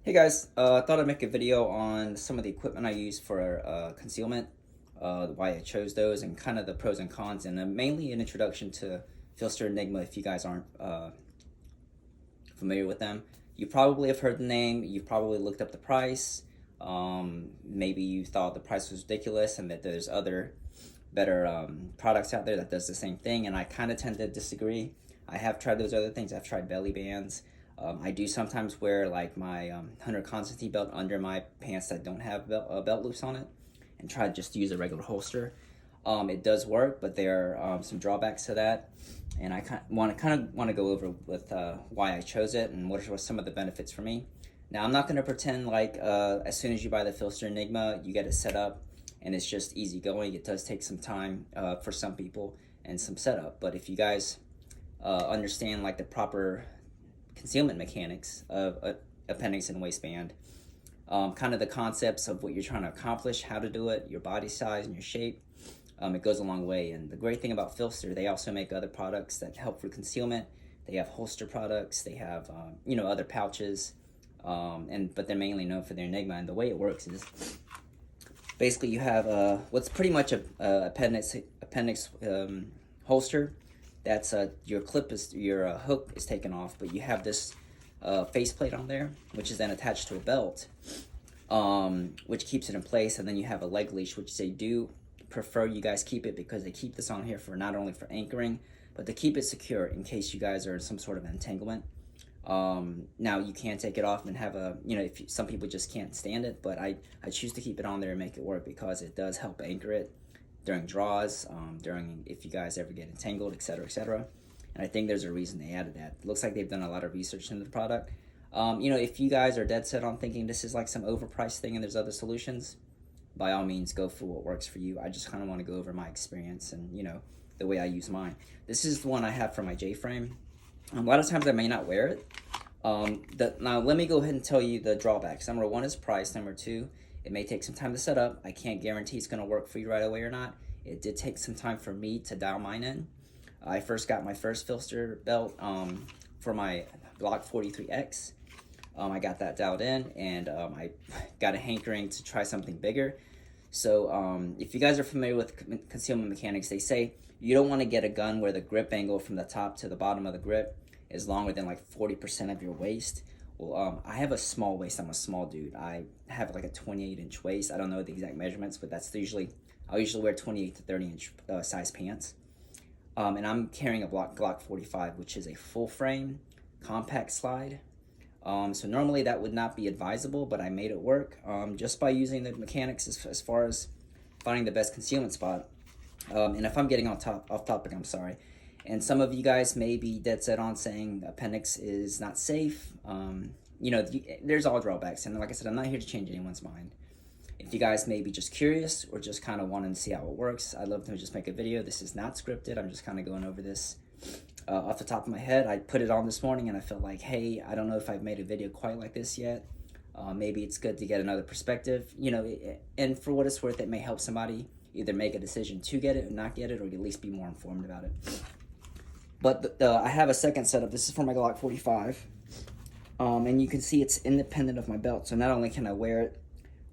Hey guys, thought I'd make a video on some of the equipment I use for concealment, why I chose those, and kind of the pros and cons, and mainly an introduction to PHLster Enigma if you guys aren't familiar with them. You probably have heard the name, you've probably looked up the price, maybe you thought the price was ridiculous and that there's other better products out there that does the same thing, and I kind of tend to disagree. I have tried those other things. I've tried belly bands. I do sometimes wear like my Hunter Constantine belt under my pants that don't have belt loops on it, and try to just use a regular holster. It does work, but there are some drawbacks to that, and I kind of want to go over with why I chose it and what are some of the benefits for me. Now, I'm not going to pretend like as soon as you buy the PHLster Enigma, you get it set up and it's just easy going. It does take some time for some people and some setup, but if you guys understand like the proper concealment mechanics of appendix and waistband, kind of the concepts of what you're trying to accomplish, how to do it, your body size and your shape, it goes a long way. And the great thing about PHLster, they also make other products that help for concealment. They have holster products, they have other pouches, but they're mainly known for their Enigma. And the way it works is basically you have what's pretty much a appendix holster. That's your hook is taken off, but you have this faceplate on there, which is then attached to a belt, which keeps it in place. And then you have a leg leash, which they do prefer you guys keep it because they keep this on here for not only for anchoring, but to keep it secure in case you guys are in some sort of entanglement. Now you can take it off and have if some people just can't stand it, but I choose to keep it on there and make it work because it does help anchor it during draws, during if you guys ever get entangled, etc., etc. And I think there's a reason they added that. It looks like they've done a lot of research into the product. If you guys are dead set on thinking this is like some overpriced thing and there's other solutions, by all means go for what works for you. I just kind of want to go over my experience and the way I use mine. This is the one I have for my J-frame. A lot of times I may not wear it. Now let me go ahead and tell you the drawbacks. Number one is price. Number two, it may take some time to set up. I can't guarantee it's going to work for you right away or not. It did take some time for me to dial mine in. I first got my first PHLster belt for my Glock 43X. I got that dialed in, and I got a hankering to try something bigger. So if you guys are familiar with concealment mechanics, they say you don't want to get a gun where the grip angle from the top to the bottom of the grip is longer than like 40% of your waist. Well, I have a small waist. I'm a small dude. I have like a 28-inch waist. I don't know the exact measurements, but that's I'll usually wear 28 to 30-inch size pants. And I'm carrying a Glock 45, which is a full frame, compact slide. So normally that would not be advisable, but I made it work just by using the mechanics as far as finding the best concealment spot. And if I'm getting off topic, I'm sorry. And some of you guys may be dead set on saying appendix is not safe. There's all drawbacks. And like I said, I'm not here to change anyone's mind. If you guys may be just curious or just kind of wanting to see how it works, I'd love to just make a video. This is not scripted. I'm just kind of going over this off the top of my head. I put it on this morning and I felt like, hey, I don't know if I've made a video quite like this yet. Maybe it's good to get another perspective. And for what it's worth, it may help somebody either make a decision to get it or not get it, or at least be more informed about it. But I have a second setup. This is for my Glock 45. And you can see it's independent of my belt. So not only can I wear it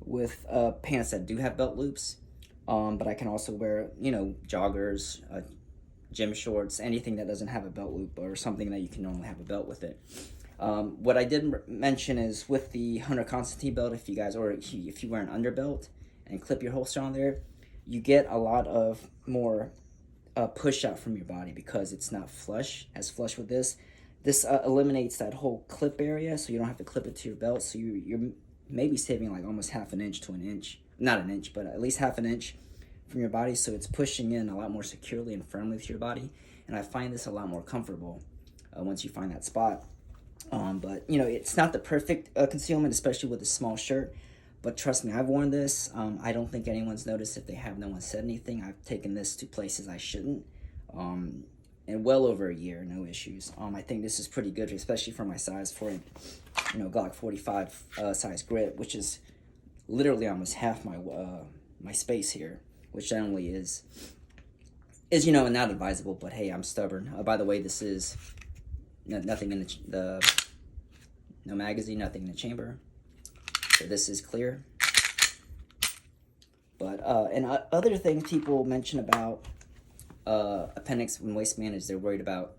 with pants that do have belt loops, but I can also wear, joggers, gym shorts, anything that doesn't have a belt loop or something that you can normally have a belt with it. What I didn't mention is with the Hunter Constantine belt, if you wear an underbelt and clip your holster on there, you get a lot of more push out from your body because it's not flush with this. This eliminates that whole clip area, so you don't have to clip it to your belt. So you're maybe saving like almost half an inch to an inch, not an inch, but at least half an inch from your body. So it's pushing in a lot more securely and firmly to your body. And I find this a lot more comfortable once you find that spot. But it's not the perfect concealment, especially with a small shirt. But trust me, I've worn this. I don't think anyone's noticed. If they have, no one said anything. I've taken this to places I shouldn't. In well over a year, no issues. I think this is pretty good, especially for my size, for a Glock 45 size grip, which is literally almost half my my space here, which generally is not advisable. But hey, I'm stubborn. By the way, this is nothing in the no magazine, nothing in the chamber. So this is clear. But and other things people mention about appendix when waist managed, they're worried about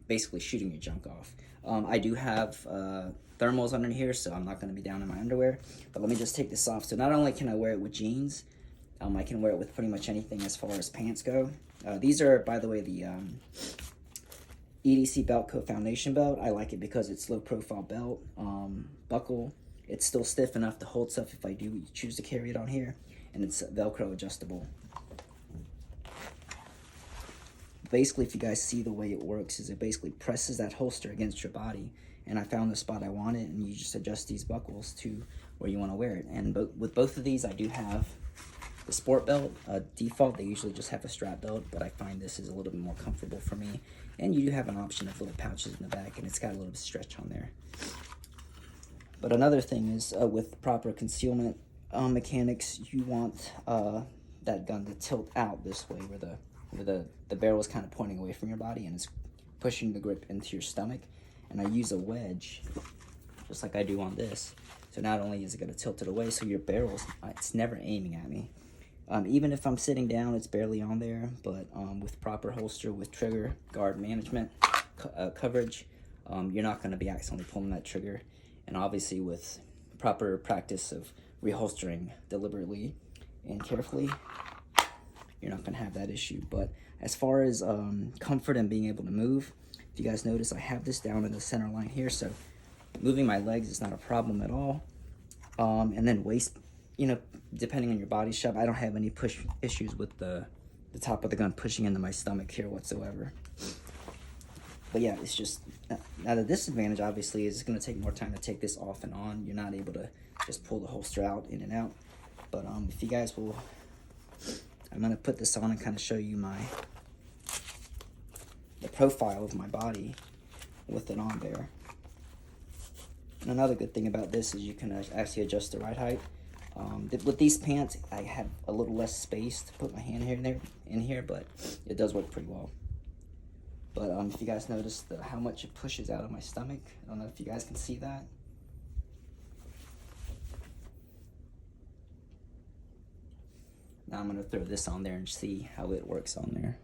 basically shooting your junk off. I do have thermals under here, so I'm not going to be down in my underwear. But let me just take this off. So not only can I wear it with jeans, I can wear it with pretty much anything as far as pants go. These are, by the way, the EDC Belt Co Foundation belt. I like it because it's low profile belt, buckle. It's still stiff enough to hold stuff if I do choose to carry it on here, and it's Velcro adjustable. Basically, if you guys see the way it works, is it basically presses that holster against your body, and I found the spot I want it, and you just adjust these buckles to where you want to wear it. And with both of these, I do have the sport belt. Default, they usually just have a strap belt, but I find this is a little bit more comfortable for me. And you do have an option of little pouches in the back, and it's got a little bit of stretch on there. But another thing is with proper concealment mechanics, you want that gun to tilt out this way, where the barrel is kind of pointing away from your body and it's pushing the grip into your stomach. And I use a wedge, just like I do on this. So not only is it going to tilt it away, so your barrel's, it's never aiming at me. Even if I'm sitting down, it's barely on there, but with proper holster, with trigger, guard management, coverage, you're not going to be accidentally pulling that trigger. And obviously with proper practice of reholstering deliberately and carefully, you're not going to have that issue. But as far as comfort and being able to move, if you guys notice, I have this down in the center line here, so moving my legs is not a problem at all. And then waist, you know, depending on your body shape, I don't have any push issues with the top of the gun pushing into my stomach here whatsoever. But yeah, it's just, now the disadvantage obviously is it's going to take more time to take this off and on. You're not able to just pull the holster out, in and out. But if you guys will, I'm going to put this on and kind of show you the profile of my body with it on there. And another good thing about this is you can actually adjust the ride height. With these pants, I have a little less space to put my hand here in here, but it does work pretty well. But if you guys notice how much it pushes out of my stomach, I don't know if you guys can see that. Now I'm going to throw this on there and see how it works on there.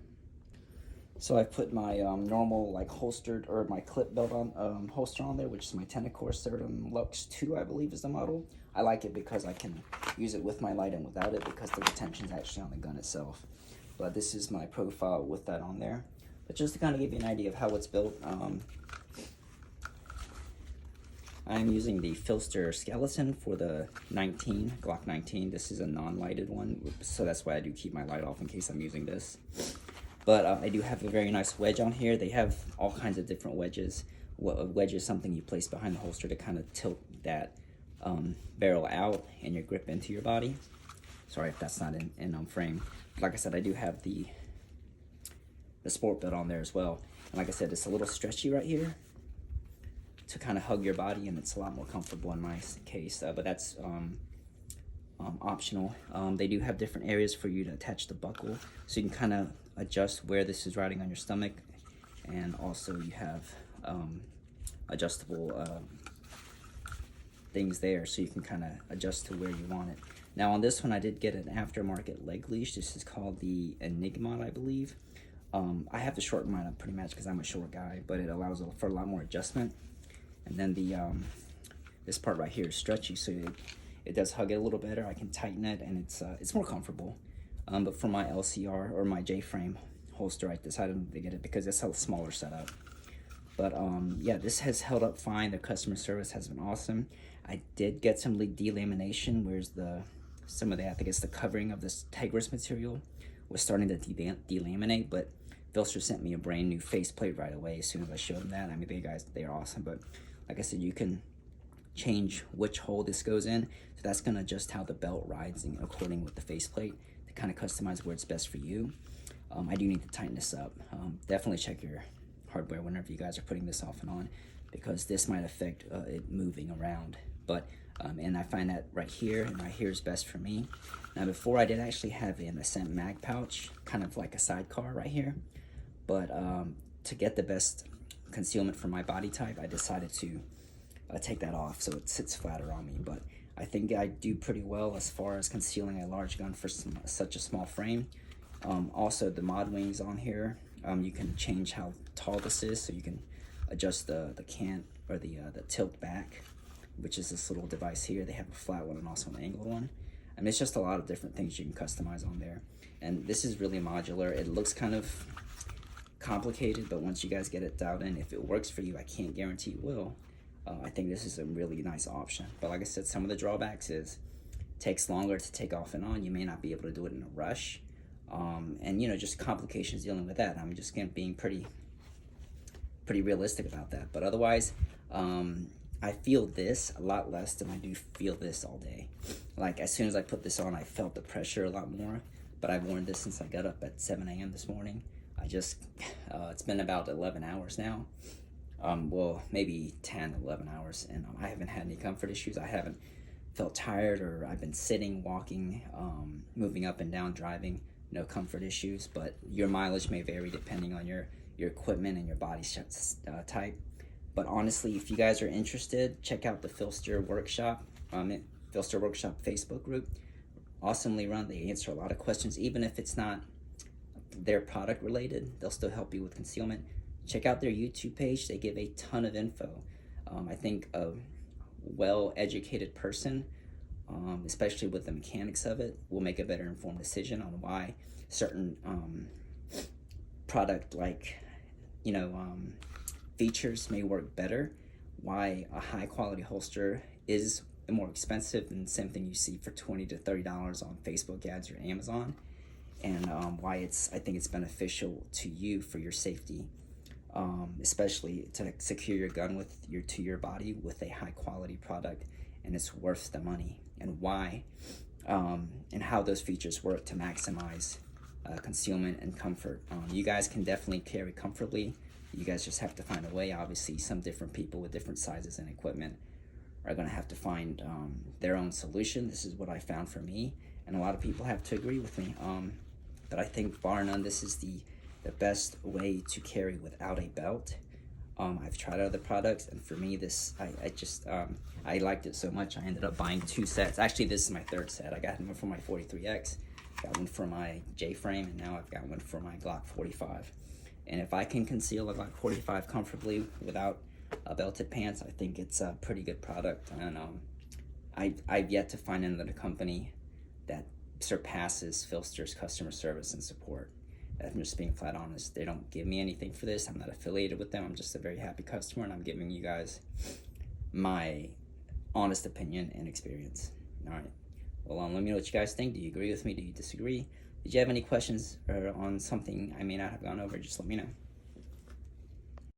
So I put my normal like holstered, or my clip belt on holster on there, which is my Tenacor Certum Lux 2, I believe is the model. I like it because I can use it with my light and without it, because the retention is actually on the gun itself. But this is my profile with that on there. But just to kind of give you an idea of how it's built, I'm using the PHLster skeleton for the Glock 19. This is a non-lighted one, so that's why I do keep my light off in case I'm using this. But I do have a very nice wedge on here. They have all kinds of different wedges. A wedge is something you place behind the holster to kind of tilt that barrel out and your grip into your body. Sorry if that's not in frame. Like I said, I do have the sport belt on there as well. And like I said, it's a little stretchy right here to kind of hug your body, and it's a lot more comfortable in my case. But that's optional. They do have different areas for you to attach the buckle, so you can kind of adjust where this is riding on your stomach, and also you have adjustable things there, so you can kind of adjust to where you want it. Now on this one, I did get an aftermarket leg leash. This is called the Enigma, I believe. I have to shorten mine up pretty much because I'm a short guy, but it allows for a lot more adjustment. And then the this part right here is stretchy, so it does hug it a little better. I can tighten it, and it's more comfortable. But for my LCR or my J-frame holster, I decided to get it because it's a smaller setup. But yeah, this has held up fine. The customer service has been awesome. I did get some delamination, whereas some of the, I think it's the covering of this Tigris material was starting to delaminate, but PHLster sent me a brand new faceplate right away as soon as I showed them that. I mean, they're awesome. But like I said, you can change which hole this goes in, so that's going to adjust how the belt rides according with the faceplate to kind of customize where it's best for you. I do need to tighten this up. Definitely check your hardware whenever you guys are putting this off and on, because this might affect it moving around. But and I find that right here is best for me. Now before, I did actually have an Ascent mag pouch, kind of like a sidecar right here, but to get the best concealment for my body type, I decided to take that off so it sits flatter on me. But I think I do pretty well as far as concealing a large gun for such a small frame. Also, the mod wings on here, you can change how tall this is, so you can adjust the cant or the tilt back, which is this little device here. They have a flat one and also an angled one. I mean, it's just a lot of different things you can customize on there. And this is really modular. It looks kind of complicated, but once you guys get it dialed in, if it works for you, I can't guarantee it will. I think this is a really nice option. But like I said, some of the drawbacks is it takes longer to take off and on. You may not be able to do it in a rush. And you know, just complications dealing with that. I'm just being pretty realistic about that. But otherwise, I feel this a lot less than I do feel this all day. Like as soon as I put this on, I felt the pressure a lot more. But I've worn this since I got up at 7 a.m. this morning. It's been about 11 hours now. Well, maybe 10, 11 hours, and I haven't had any comfort issues. I haven't felt tired, or I've been sitting, walking, moving up and down, driving. No comfort issues, but your mileage may vary depending on your equipment and your body type. But honestly, if you guys are interested, check out the PHLster Workshop, PHLster Workshop Facebook group. Awesomely run. They answer a lot of questions, even if it's not their product related. They'll still help you with concealment. Check out their YouTube page. They give a ton of info. I think a well-educated person, especially with the mechanics of it, will make a better informed decision on why certain product features may work better, why a high quality holster is more expensive than the same thing you see for $20 to $30 on Facebook ads or Amazon, and why I think it's beneficial to you for your safety, especially to secure your gun to your body with a high quality product, and it's worth the money, and why, and how those features work to maximize concealment and comfort. You guys can definitely carry comfortably. You guys just have to find a way. Obviously, some different people with different sizes and equipment are going to have to find their own solution. This is what I found for me, and a lot of people have to agree with me. But I think bar none, this is the best way to carry without a belt. I've tried other products, and for me, this I liked it so much, I ended up buying 2 sets. Actually, this is my 3rd set. I got one for my 43X, got one for my J-frame, and now I've got one for my Glock 45. And if I can conceal a Glock 45 comfortably without belted pants, I think it's a pretty good product. And I've yet to find another company that surpasses PHLster's customer service and support. I'm just being flat honest. They don't give me anything for this. I'm not affiliated with them. I'm just a very happy customer, and I'm giving you guys my honest opinion and experience. All right. Well, let me know what you guys think. Do you agree with me? Do you disagree? Did you have any questions or on something I may not have gone over? Just let me know.